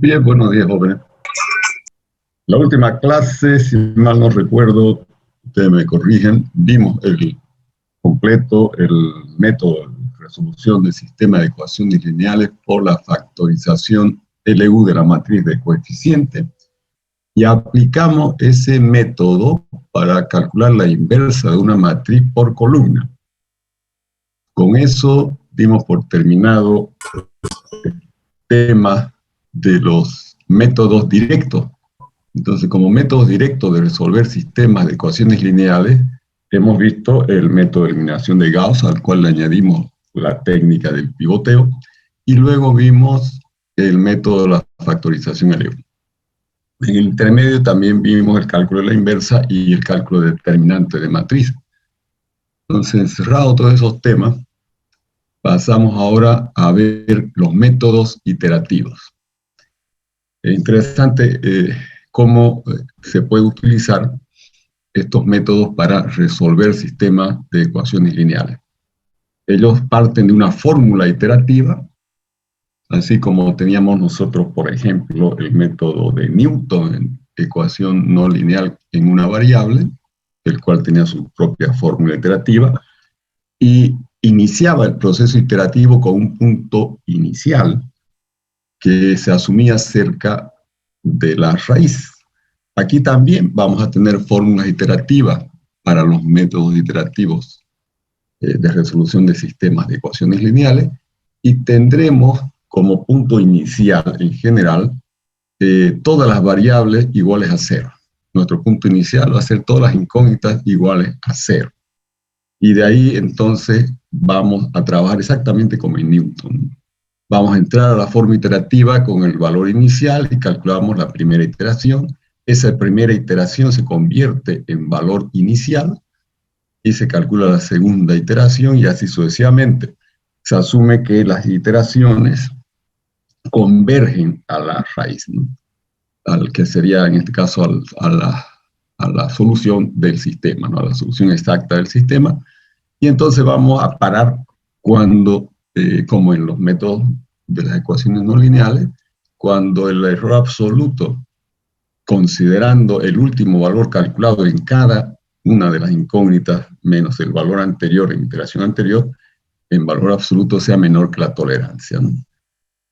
Bien, buenos días, jóvenes. La última clase, si mal no recuerdo, ustedes me corrigen, vimos el completo, el método de resolución del sistema de ecuaciones lineales por la factorización LU de la matriz de coeficiente y aplicamos ese método para calcular la inversa de una matriz por columna. Con eso dimos por terminado el tema de los métodos directos. Entonces, como métodos directos de resolver sistemas de ecuaciones lineales, hemos visto el método de eliminación de Gauss, al cual le añadimos la técnica del pivoteo, y luego vimos el método de la factorización LU. En el intermedio también vimos el cálculo de la inversa y el cálculo de determinante de matriz. Entonces, encerrado todos esos temas, pasamos ahora a ver los métodos iterativos. Es interesante cómo se puede utilizar estos métodos para resolver sistemas de ecuaciones lineales. Ellos parten de una fórmula iterativa, así como teníamos nosotros, por ejemplo, el método de Newton en ecuación no lineal en una variable, el cual tenía su propia fórmula iterativa, y iniciaba el proceso iterativo con un punto inicial que se asumía cerca de la raíz. Aquí también vamos a tener fórmulas iterativas para los métodos iterativos de resolución de sistemas de ecuaciones lineales y tendremos como punto inicial en general todas las variables iguales a cero. Nuestro punto inicial va a ser todas las incógnitas iguales a cero. Y de ahí entonces vamos a trabajar exactamente como en Newton. Vamos a entrar a la forma iterativa con el valor inicial y calculamos la primera iteración. Esa primera iteración se convierte en valor inicial y se calcula la segunda iteración y así sucesivamente. Se asume que las iteraciones convergen a la raíz, ¿no? Al que sería en este caso a la solución del sistema, ¿no? A la solución exacta del sistema. Y entonces vamos a parar cuando, como en los métodos de las ecuaciones no lineales, cuando el error absoluto, considerando el último valor calculado en cada una de las incógnitas menos el valor anterior en iteración anterior, en valor absoluto sea menor que la tolerancia, ¿no?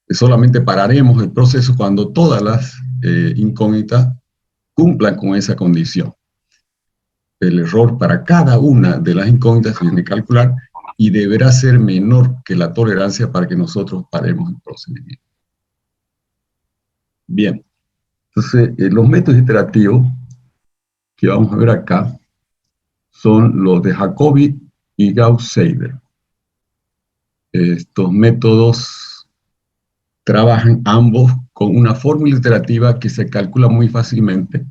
Solamente pararemos el proceso cuando todas las incógnitas cumplan con esa condición. El error para cada una de las incógnitas se tiene que calcular y deberá ser menor que la tolerancia para que nosotros paremos el procedimiento. Bien, entonces los métodos iterativos que vamos a ver acá son los de Jacobi y Gauss-Seidel. Estos métodos trabajan ambos con una fórmula iterativa que se calcula muy fácilmente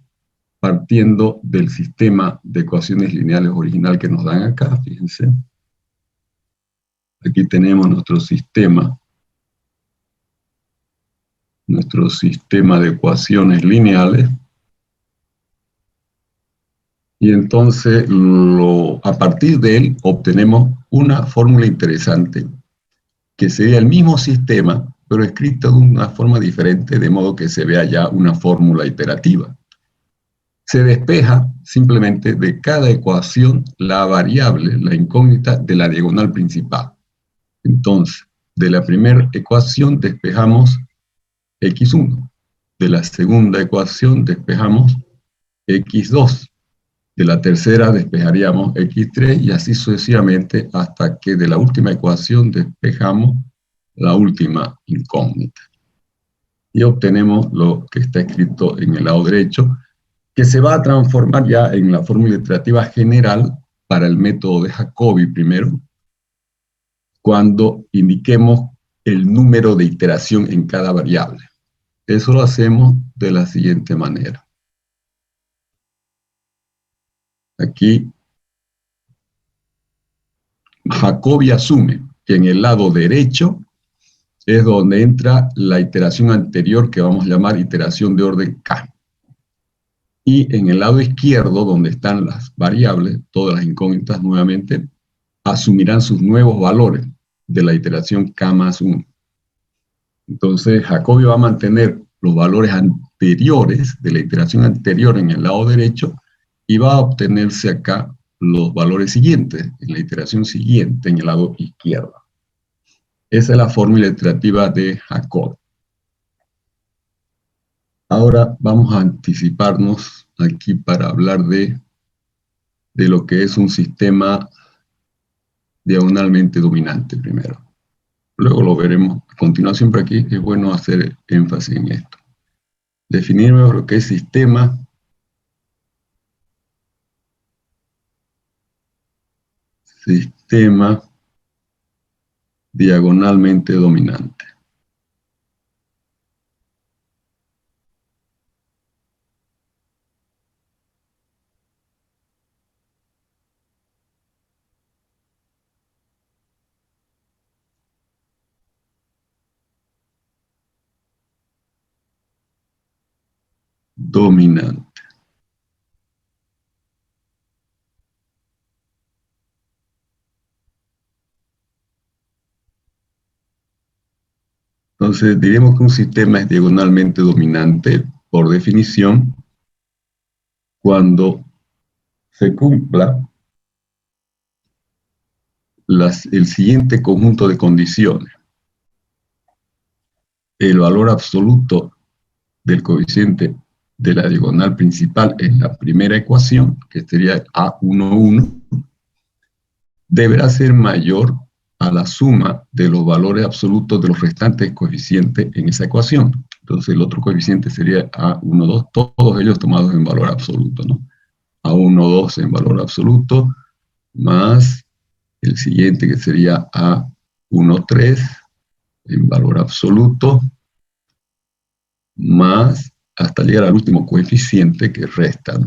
partiendo del sistema de ecuaciones lineales original que nos dan acá, fíjense. Aquí tenemos nuestro sistema de ecuaciones lineales. Y entonces, a partir de él, obtenemos una fórmula interesante, que sería el mismo sistema, pero escrito de una forma diferente, de modo que se vea ya una fórmula iterativa. Se despeja simplemente de cada ecuación la variable, la incógnita de la diagonal principal. Entonces, de la primera ecuación despejamos x1. De la segunda ecuación despejamos x2. De la tercera despejaríamos x3 y así sucesivamente hasta que de la última ecuación despejamos la última incógnita. Y obtenemos lo que está escrito en el lado derecho, que se va a transformar ya en la fórmula iterativa general para el método de Jacobi primero, cuando indiquemos el número de iteración en cada variable. Eso lo hacemos de la siguiente manera. Aquí, Jacobi asume que en el lado derecho es donde entra la iteración anterior que vamos a llamar iteración de orden K. Y en el lado izquierdo, donde están las variables, todas las incógnitas nuevamente, asumirán sus nuevos valores de la iteración K más 1. Entonces, Jacobi va a mantener los valores anteriores de la iteración anterior en el lado derecho y va a obtenerse acá los valores siguientes en la iteración siguiente en el lado izquierdo. Esa es la fórmula iterativa de Jacob. Ahora vamos a anticiparnos aquí para hablar de lo que es un sistema diagonalmente dominante primero. Luego lo veremos a continuación, pero aquí es bueno hacer énfasis en esto. Definir lo que es sistema diagonalmente dominante. Dominante. Entonces, diremos que un sistema es diagonalmente dominante, por definición, cuando se cumpla el siguiente conjunto de condiciones. El valor absoluto del coeficiente de la diagonal principal en la primera ecuación, que sería A11, deberá ser mayor a la suma de los valores absolutos de los restantes coeficientes en esa ecuación. Entonces el otro coeficiente sería A12, todos ellos tomados en valor absoluto, ¿no? A12 en valor absoluto, más el siguiente que sería A13 en valor absoluto, más hasta llegar al último coeficiente que resta, ¿no?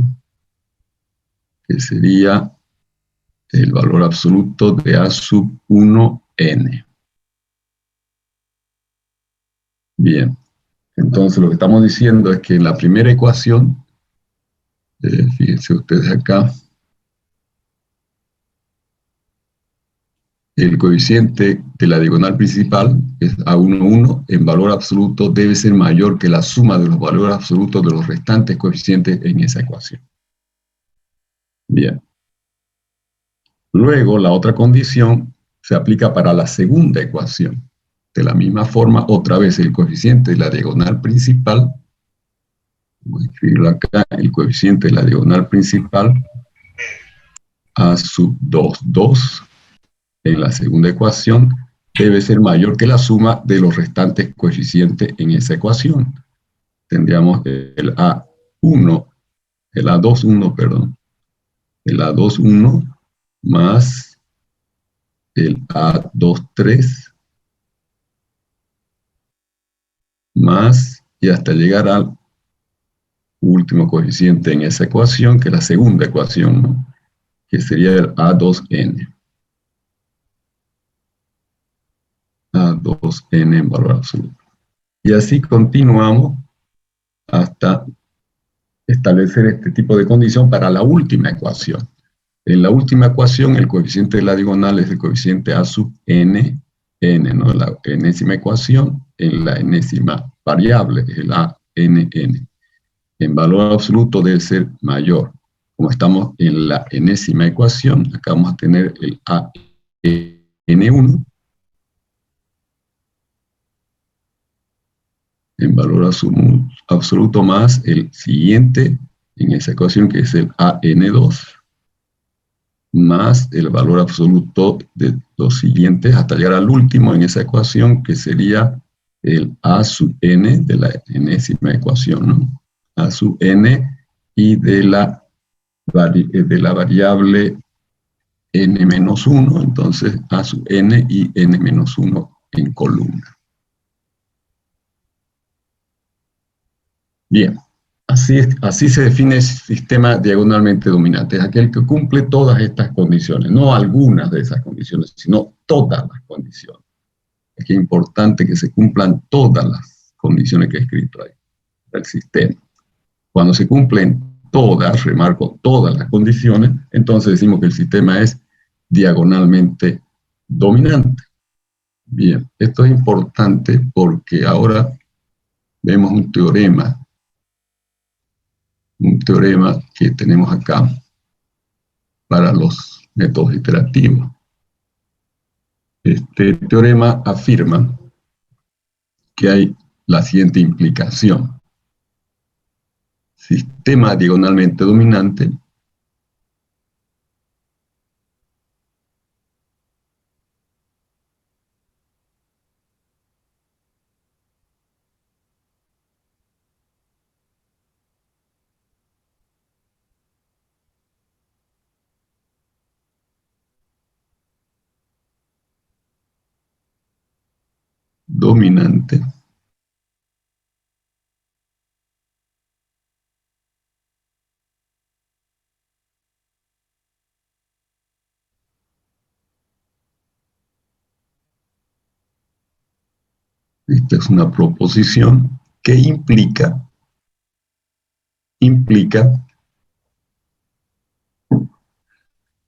Que sería el valor absoluto de A sub 1n. Bien, entonces lo que estamos diciendo es que en la primera ecuación, fíjense ustedes acá, el coeficiente de la diagonal principal es A11, en valor absoluto debe ser mayor que la suma de los valores absolutos de los restantes coeficientes en esa ecuación. Bien. Luego, la otra condición se aplica para la segunda ecuación. De la misma forma, otra vez el coeficiente de la diagonal principal, voy a escribirlo acá, el coeficiente de la diagonal principal, A sub 2 en la segunda ecuación, debe ser mayor que la suma de los restantes coeficientes en esa ecuación. Tendríamos el A21, perdón, el A21 más el A23 más, y hasta llegar al último coeficiente en esa ecuación, que es la segunda ecuación, ¿no? Que sería el A2n. A2n en valor absoluto. Y así continuamos hasta establecer este tipo de condición para la última ecuación. En la última ecuación, el coeficiente de la diagonal es el coeficiente A sub n, ¿no? La enésima ecuación, en la enésima variable, es el ANN. En valor absoluto debe ser mayor. Como estamos en la enésima ecuación, acá vamos a tener el AN1 en valor absoluto más el siguiente en esa ecuación, que es el AN2, más el valor absoluto de los siguientes hasta llegar al último en esa ecuación, que sería el A sub n de la enésima ecuación, ¿no? A sub n y de la variable n-1, entonces A sub n y n-1 en columna. Bien, así se define el sistema diagonalmente dominante. Es aquel que cumple todas estas condiciones, no algunas de esas condiciones, sino todas las condiciones. Es que es importante que se cumplan todas las condiciones que he escrito ahí, del sistema. Cuando se cumplen todas, remarco, todas las condiciones, entonces decimos que el sistema es diagonalmente dominante. Bien, esto es importante porque ahora vemos un teorema que tenemos acá para los métodos iterativos. Este teorema afirma que hay la siguiente implicación. Sistema diagonalmente dominante dominante esta es una proposición que implica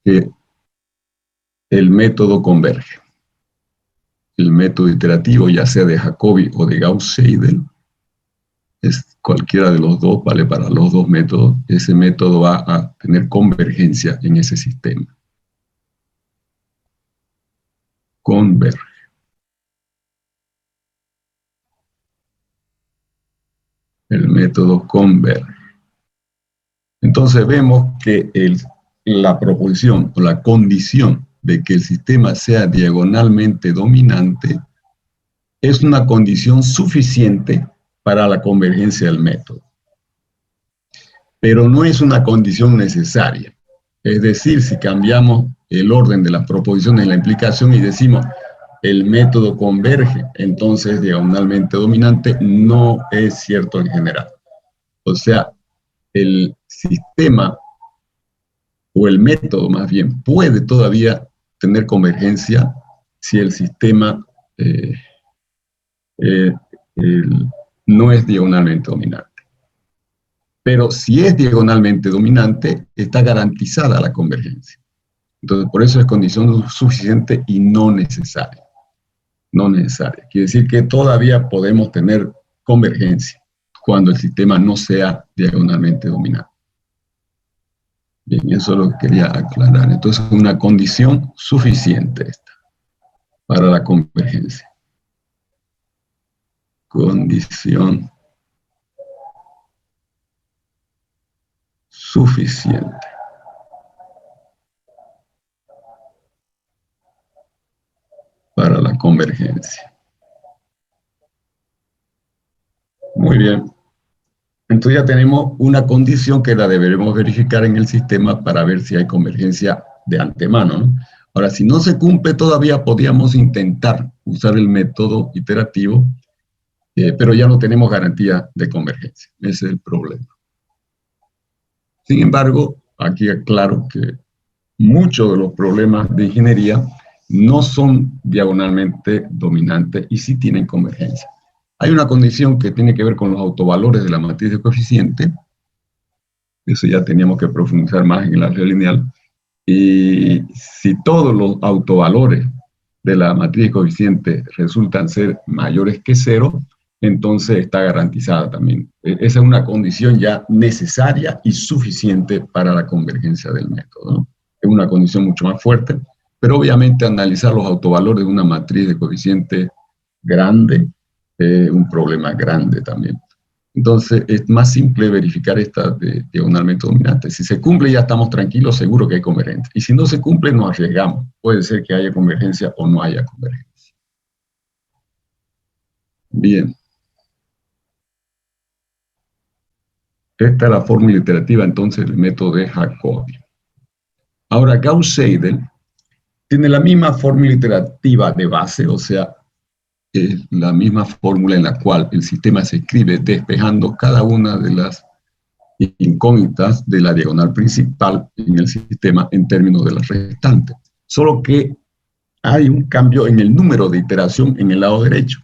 que el método converge. El método iterativo, ya sea de Jacobi o de Gauss-Seidel, es cualquiera de los dos, vale para los dos métodos. Ese método va a tener convergencia en ese sistema. Converge. El método converge. Entonces vemos que la proposición o la condición de que el sistema sea diagonalmente dominante es una condición suficiente para la convergencia del método. Pero no es una condición necesaria. Es decir, si cambiamos el orden de las proposiciones en la implicación y decimos el método converge, entonces diagonalmente dominante, no es cierto en general. O sea, el sistema o el método más bien puede todavía tener convergencia si el sistema no es diagonalmente dominante. Pero si es diagonalmente dominante, está garantizada la convergencia. Entonces, por eso es condición suficiente y no necesaria. No necesaria. Quiere decir que todavía podemos tener convergencia cuando el sistema no sea diagonalmente dominante. Bien, eso es lo que quería aclarar. Entonces, es una condición suficiente esta para la convergencia. Condición suficiente para la convergencia. Muy bien. Entonces ya tenemos una condición que la deberemos verificar en el sistema para ver si hay convergencia de antemano, ¿no? Ahora, si no se cumple todavía, podríamos intentar usar el método iterativo, pero ya no tenemos garantía de convergencia. Ese es el problema. Sin embargo, aquí aclaro que muchos de los problemas de ingeniería no son diagonalmente dominantes y sí tienen convergencia. Hay una condición que tiene que ver con los autovalores de la matriz de coeficiente. Eso ya teníamos que profundizar más en el álgebra lineal. Y si todos los autovalores de la matriz de coeficiente resultan ser mayores que 0, entonces está garantizada también. Esa es una condición ya necesaria y suficiente para la convergencia del método, ¿no? Es una condición mucho más fuerte, pero obviamente analizar los autovalores de una matriz de coeficiente grande es un problema grande también. Entonces es más simple verificar esta de diagonalmente dominante. Si se cumple ya estamos tranquilos, seguro que hay convergencia. Y si no se cumple nos arriesgamos. Puede ser que haya convergencia o no haya convergencia. Bien. Esta es la fórmula iterativa entonces del método de Jacobi. Ahora Gauss-Seidel tiene la misma fórmula iterativa de base, o sea, es la misma fórmula en la cual el sistema se escribe despejando cada una de las incógnitas de la diagonal principal en el sistema en términos de las restantes. Solo que hay un cambio en el número de iteración en el lado derecho.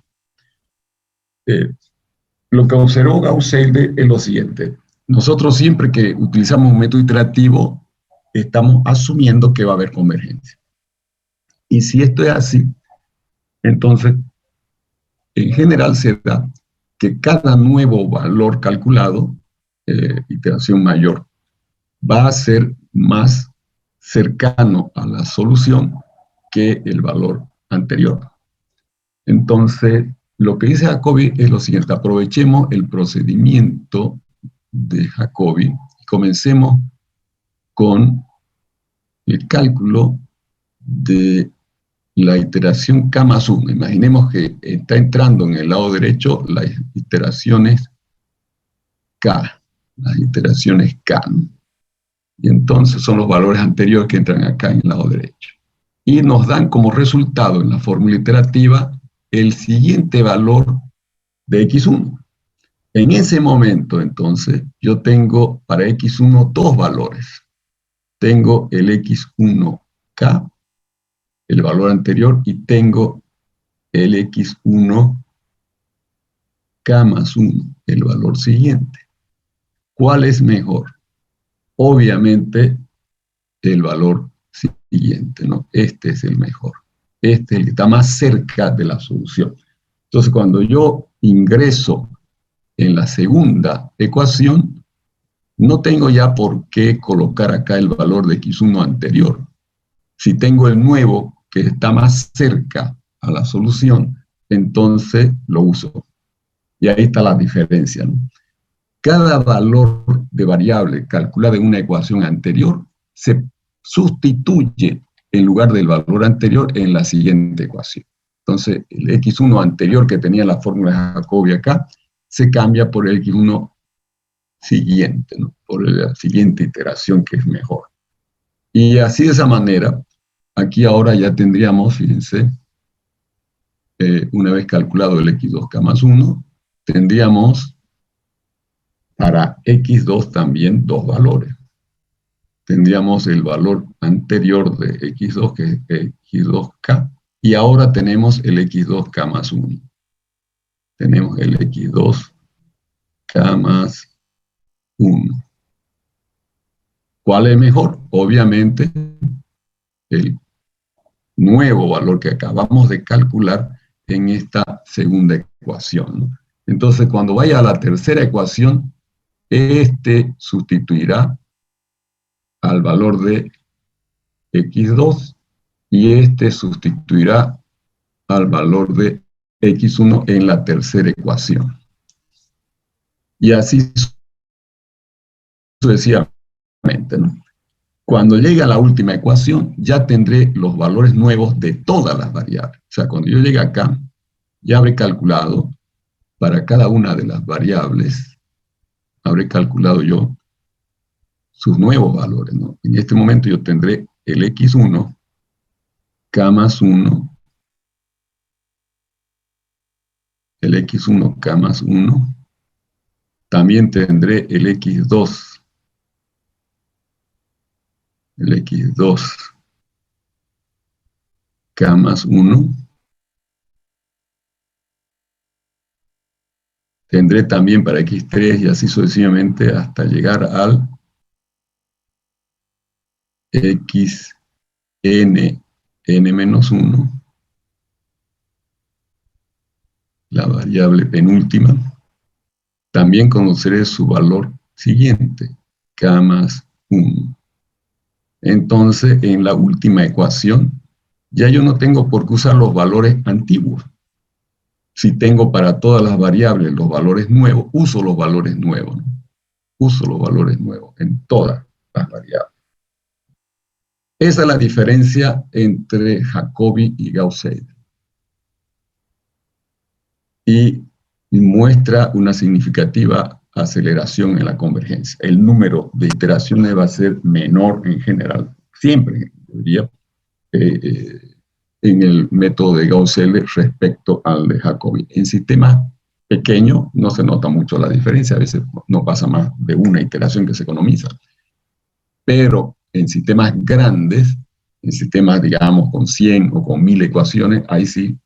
Lo que observó Gauss-Seidel es lo siguiente. Nosotros siempre que utilizamos un método iterativo, estamos asumiendo que va a haber convergencia. Y si esto es así, entonces, en general se da que cada nuevo valor calculado, iteración mayor, va a ser más cercano a la solución que el valor anterior. Entonces, lo que dice Jacobi es lo siguiente: aprovechemos el procedimiento de Jacobi y comencemos con el cálculo de la iteración K más 1. Imaginemos que está entrando en el lado derecho las iteraciones K, y entonces son los valores anteriores que entran acá en el lado derecho. Y nos dan como resultado en la fórmula iterativa el siguiente valor de X1. En ese momento, entonces, yo tengo para X1 dos valores. Tengo el X1K, el valor anterior, y tengo el X1K más 1, el valor siguiente. ¿Cuál es mejor? Obviamente, el valor siguiente, ¿no? Este es el mejor. Este es el que está más cerca de la solución. Entonces, cuando yo ingreso en la segunda ecuación, no tengo ya por qué colocar acá el valor de X1 anterior. Si tengo el nuevo que está más cerca a la solución, entonces lo uso. Y ahí está la diferencia, ¿no? Cada valor de variable calculado en una ecuación anterior se sustituye en lugar del valor anterior en la siguiente ecuación. Entonces, el X1 anterior que tenía la fórmula de Jacobi acá, se cambia por el X1 siguiente, ¿no? Por la siguiente iteración que es mejor. Y así de esa manera, aquí ahora ya tendríamos, fíjense, una vez calculado el X2K más 1, tendríamos para X2 también dos valores. Tendríamos el valor anterior de X2, que es X2K, y ahora tenemos el X2K más 1. Tenemos el X2K más 1. ¿Cuál es mejor? Obviamente, el nuevo valor que acabamos de calcular en esta segunda ecuación, ¿no? Entonces, cuando vaya a la tercera ecuación, este sustituirá al valor de X2 y este sustituirá al valor de X1 en la tercera ecuación. Y así sucesivamente, ¿no? Cuando llegue a la última ecuación, ya tendré los valores nuevos de todas las variables. O sea, cuando yo llegue acá, ya habré calculado para cada una de las variables, habré calculado yo sus nuevos valores, ¿no? En este momento yo tendré el X1, K más 1, el X1K más 1, también tendré el X2 K más 1, tendré también para X3 y así sucesivamente hasta llegar al XN, N menos 1, la variable penúltima. También conoceré su valor siguiente, K más 1. Entonces, en la última ecuación, ya yo no tengo por qué usar los valores antiguos. Si tengo para todas las variables los valores nuevos, uso los valores nuevos, ¿no? Uso los valores nuevos en todas las variables. Esa es la diferencia entre Jacobi y Gauss-Seidel. Y muestra una significativa aceleración en la convergencia. El número de iteraciones va a ser menor en general, siempre, diría, en el método de Gauss-Seidel respecto al de Jacobi. En sistemas pequeños no se nota mucho la diferencia, a veces no pasa más de una iteración que se economiza. Pero en sistemas grandes, en sistemas, digamos, con 100 o con 1000 ecuaciones, ahí sí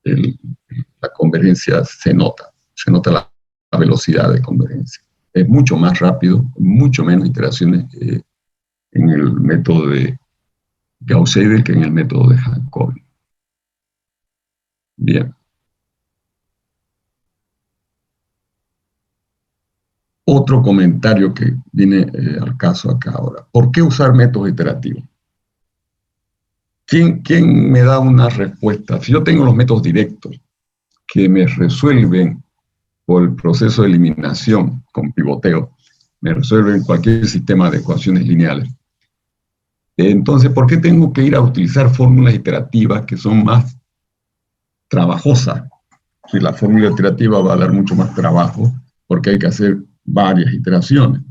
la convergencia se nota la velocidad de convergencia. Es mucho más rápido, mucho menos iteraciones en el método de Gauss-Seidel que en el método de Jacobi. Bien. Otro comentario que viene al caso acá ahora. ¿Por qué usar métodos iterativos? ¿Quién me da una respuesta? Si yo tengo los métodos directos que me resuelven por el proceso de eliminación con pivoteo, me resuelven cualquier sistema de ecuaciones lineales. Entonces, ¿por qué tengo que ir a utilizar fórmulas iterativas que son más trabajosas? Si la fórmula iterativa va a dar mucho más trabajo porque hay que hacer varias iteraciones.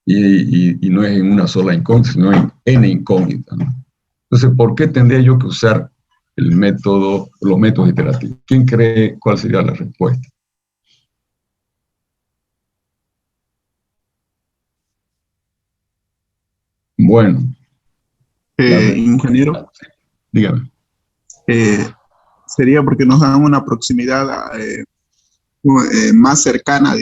Y no es en una sola incógnita, sino en n incógnitas, ¿no? Entonces, ¿por qué tendría yo que usar los métodos iterativos? ¿Quién cree cuál sería la respuesta? Bueno, la Ingeniero, respuesta, dígame. eh, sería porque nos dan una proximidad más cercana.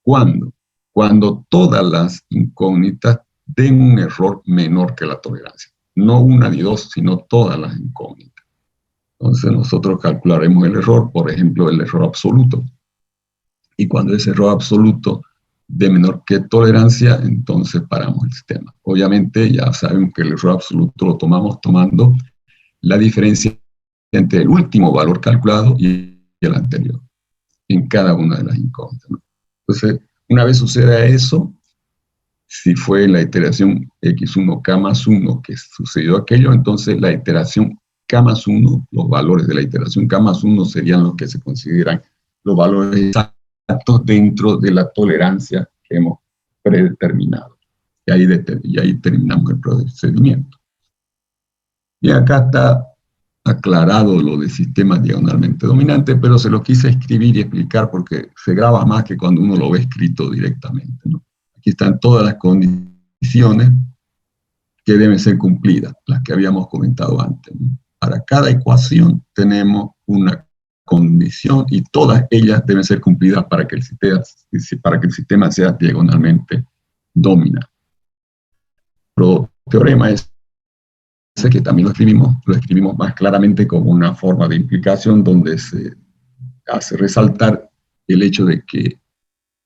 ¿Cuándo? Cuando todas las incógnitas den un error menor que la tolerancia. No una ni dos, sino todas las incógnitas. Entonces nosotros calcularemos el error, por ejemplo, el error absoluto. Y cuando ese error absoluto de menor que tolerancia, entonces paramos el sistema. Obviamente ya sabemos que el error absoluto lo tomamos tomando la diferencia entre el último valor calculado y el anterior en cada una de las incógnitas, ¿no? Entonces, una vez suceda eso, si fue la iteración x1 k más 1 que sucedió aquello, entonces la iteración k más 1, los valores de la iteración k más 1 serían los que se consideran los valores exactos dentro de la tolerancia que hemos predeterminado. Y ahí terminamos el procedimiento. Y acá está aclarado lo de sistema diagonalmente dominante, pero se lo quise escribir y explicar porque se graba más que cuando uno lo ve escrito directamente, ¿no? Aquí están todas las condiciones que deben ser cumplidas, las que habíamos comentado antes, ¿no? Para cada ecuación tenemos una condición y todas ellas deben ser cumplidas para que el sistema sea diagonalmente dominante. El teorema es que también lo escribimos más claramente como una forma de implicación donde se hace resaltar el hecho de que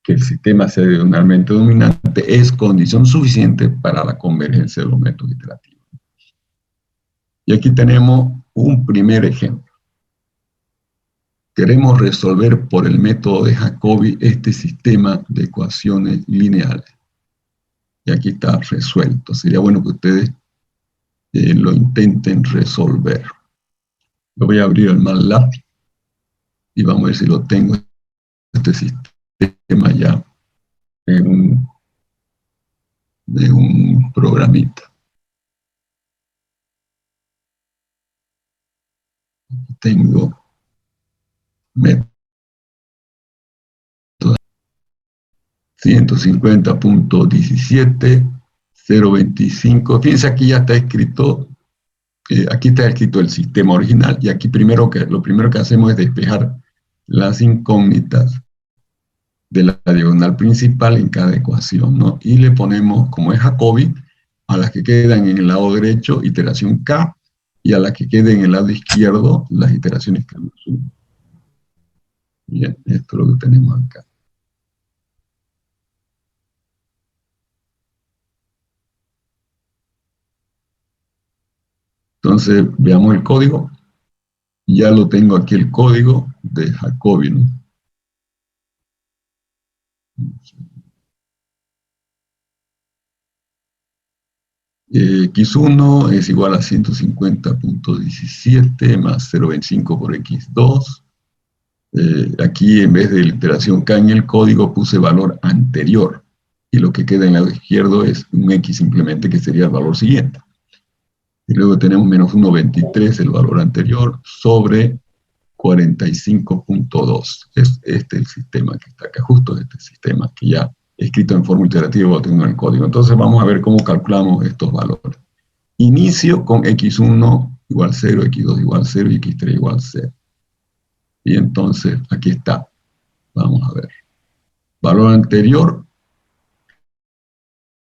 el sistema sea diagonalmente dominante es condición suficiente para la convergencia de los métodos iterativos. Y aquí tenemos un primer ejemplo. Queremos resolver por el método de Jacobi este sistema de ecuaciones lineales. Y aquí está resuelto. Sería bueno que ustedes lo intenten resolver. Lo voy a abrir el MATLAB y vamos a ver si lo tengo, este sistema ya en un programita. Tengo método 150.17.025. Fíjense, aquí ya está escrito, aquí está escrito el sistema original y aquí lo primero que hacemos es despejar las incógnitas de la diagonal principal en cada ecuación, ¿no? Y le ponemos, como es Jacobi, a las que quedan en el lado derecho, iteración K, y a las que queden en el lado izquierdo, las iteraciones K más 1. Bien, esto es lo que tenemos acá. Entonces, veamos el código. Ya lo tengo aquí el código de Jacobi, ¿no? X1 es igual a 150.17 más 0.25 por X2. Aquí en vez de la iteración K en el código puse valor anterior. Y lo que queda en el lado izquierdo es un X simplemente que sería el valor siguiente. Y luego tenemos menos 1.23, el valor anterior, sobre 45.2. Es este el sistema que está acá, justo este sistema que ya escrito en forma iterativa o tengo en el código. Entonces vamos a ver cómo calculamos estos valores. Inicio con x1 igual 0, x2 igual 0 y x3 igual 0. Y entonces aquí está. Vamos a ver. Valor anterior,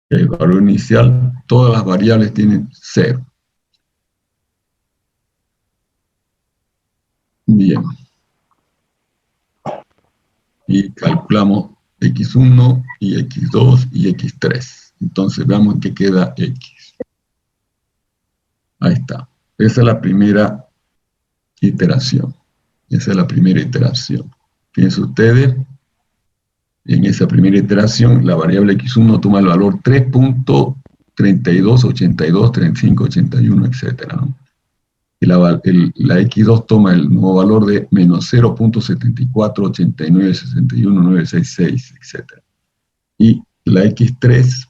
el valor inicial, todas las variables tienen 0. Bien. Y calculamos x1 y x2 y x3. Entonces veamos en qué queda x. Ahí está. Esa es la primera iteración. Esa es la primera iteración. Fíjense ustedes, en esa primera iteración, la variable x1 toma el valor 3.32, 82, 35, 81, etc., ¿no? Y la x2 toma el nuevo valor de menos 0.74, 89, 61, 966, etc. Y la x3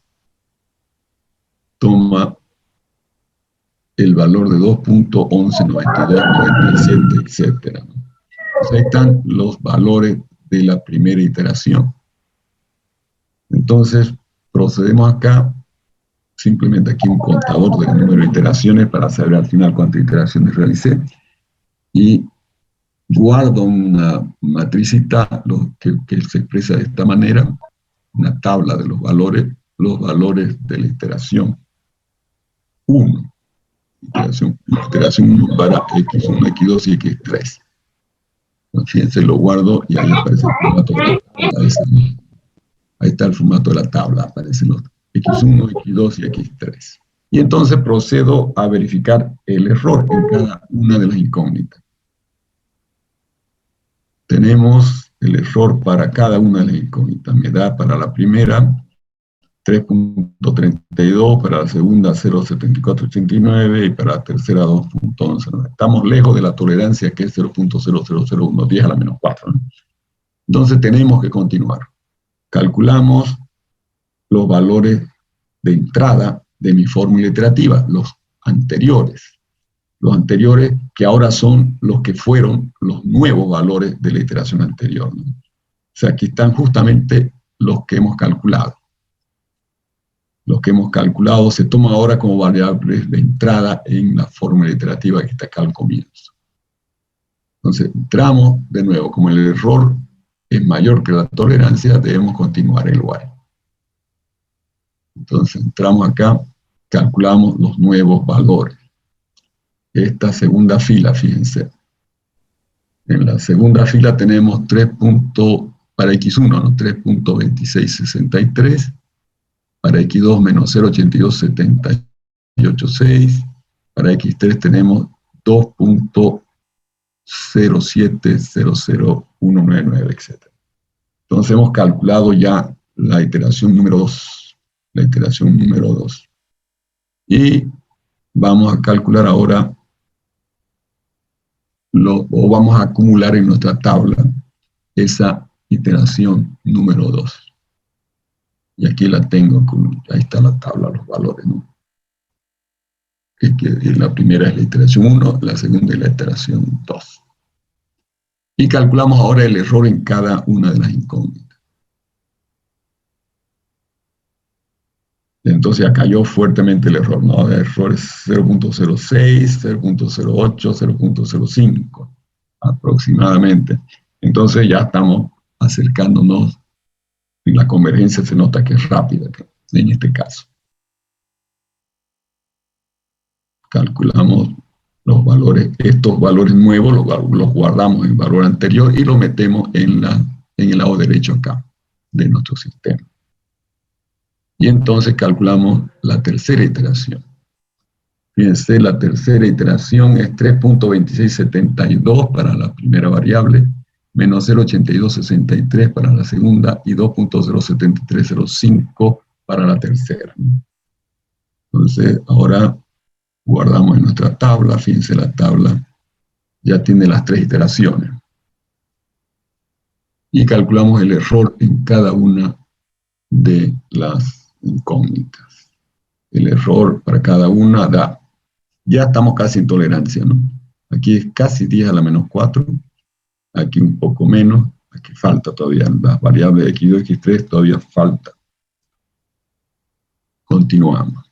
toma el valor de 2.11, 92, 97, etc., ¿no? Entonces ahí están los valores de la primera iteración. Entonces, procedemos acá, simplemente aquí un contador del número de iteraciones para saber al final cuántas iteraciones realicé. Y guardo una matricita que se expresa de esta manera, una tabla de los valores de la iteración 1. Iteración 1 para x1, x2 y x3. Fíjense, lo guardo y ahí aparece el formato de la tabla. Ahí está el formato de la tabla, aparecen los x1, x2 y x3. Y entonces procedo a verificar el error en cada una de las incógnitas. Tenemos el error para cada una de las incógnitas. Me da para la primera 3.32, para la segunda 0.7489 y para la tercera 2.11. Estamos lejos de la tolerancia que es 0.000110 a la menos 4, ¿no? Entonces tenemos que continuar. Calculamos los valores de entrada de mi fórmula iterativa, los anteriores que ahora son los que fueron los nuevos valores de la iteración anterior, ¿no? O sea, aquí están justamente los que hemos calculado. Los que hemos calculado se toman ahora como variables de entrada en la fórmula iterativa que está acá al comienzo. Entonces, entramos de nuevo, como el error es mayor que la tolerancia, debemos continuar el while. Entonces, entramos acá, calculamos los nuevos valores. Esta segunda fila, fíjense. En la segunda fila tenemos para x1, ¿no? 3.2663, para x2 menos 0.827886, para x3 tenemos 2.070019, etc. Entonces hemos calculado ya la iteración número 2. La iteración número 2. Y vamos a calcular ahora, o vamos a acumular en nuestra tabla esa iteración número 2. Y aquí la tengo, ahí está la tabla, los valores, ¿no? La primera es la iteración 1, la segunda es la iteración 2. Y calculamos ahora el error en cada una de las incógnitas. Entonces acá cayó fuertemente el error, ¿no? El error es 0.06, 0.08, 0.05 aproximadamente. Entonces ya estamos acercándonos y la convergencia se nota que es rápida en este caso. Calculamos los valores, estos valores nuevos los guardamos en el valor anterior y los metemos en el lado derecho acá de nuestro sistema. Y entonces calculamos la tercera iteración. Fíjense, la tercera iteración es 3.2672 para la primera variable, menos 0.8263 para la segunda y 2.07305 para la tercera. Entonces, ahora guardamos en nuestra tabla. Fíjense, la tabla ya tiene las 3 iteraciones. Y calculamos el error en cada una de las incógnitas. El error para cada una da, ya estamos casi en tolerancia, ¿no? Aquí es casi 10 a la menos 4, aquí un poco menos, Aquí falta todavía, las variables de x2 y x3 todavía falta. Continuamos.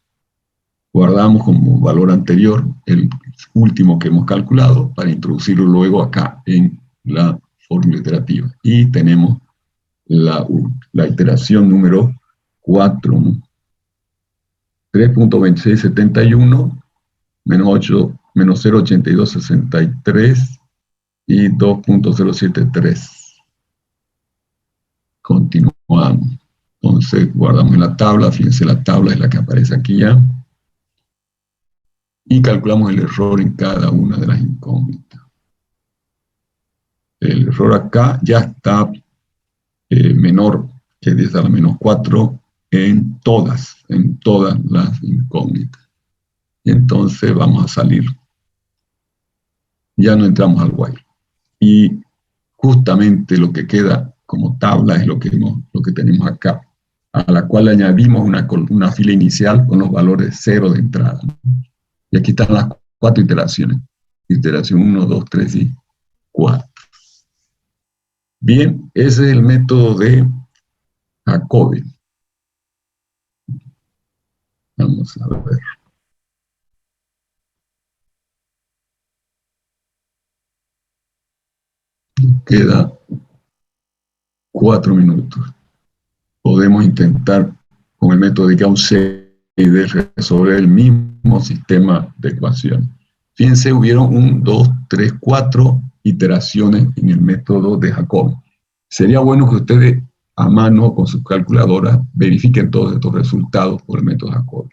Guardamos como valor anterior el último que hemos calculado para introducirlo luego acá en la fórmula iterativa. Y tenemos la iteración número 4, ¿no? 3.2671 menos 0.8263 y 2.073. Continuamos. Entonces guardamos en la tabla, fíjense, la tabla es la que aparece aquí ya. Y calculamos el error en cada una de las incógnitas. El error acá ya está menor que 10 a la menos 4 en todas las incógnitas. Y entonces vamos a salir. Ya no entramos al while. Y justamente lo que queda como tabla es lo que tenemos acá, a la cual añadimos una fila inicial con los valores 0 de entrada. Y aquí están las 4 iteraciones. Iteración 1, 2, 3 y 4. Bien, ese es el método de Jacobi. Vamos a ver. Queda 4 minutos. Podemos intentar con el método de Gauss-Seidel resolver el mismo sistema de ecuaciones. Fíjense, hubieron 1, 2, 3, 4 iteraciones en el método de Jacobi. Sería bueno que ustedes a mano con sus calculadoras verifiquen todos estos resultados por el método Jacobi.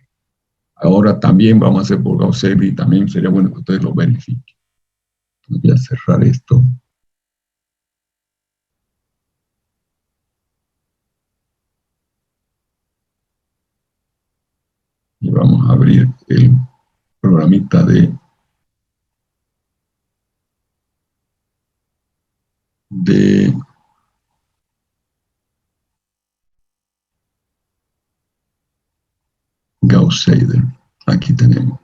Ahora también vamos a hacer por Gauss-Seidel y también sería bueno que ustedes lo verifiquen. Voy a cerrar esto. Y vamos a abrir el programita de Gauss-Seidel. Aquí tenemos.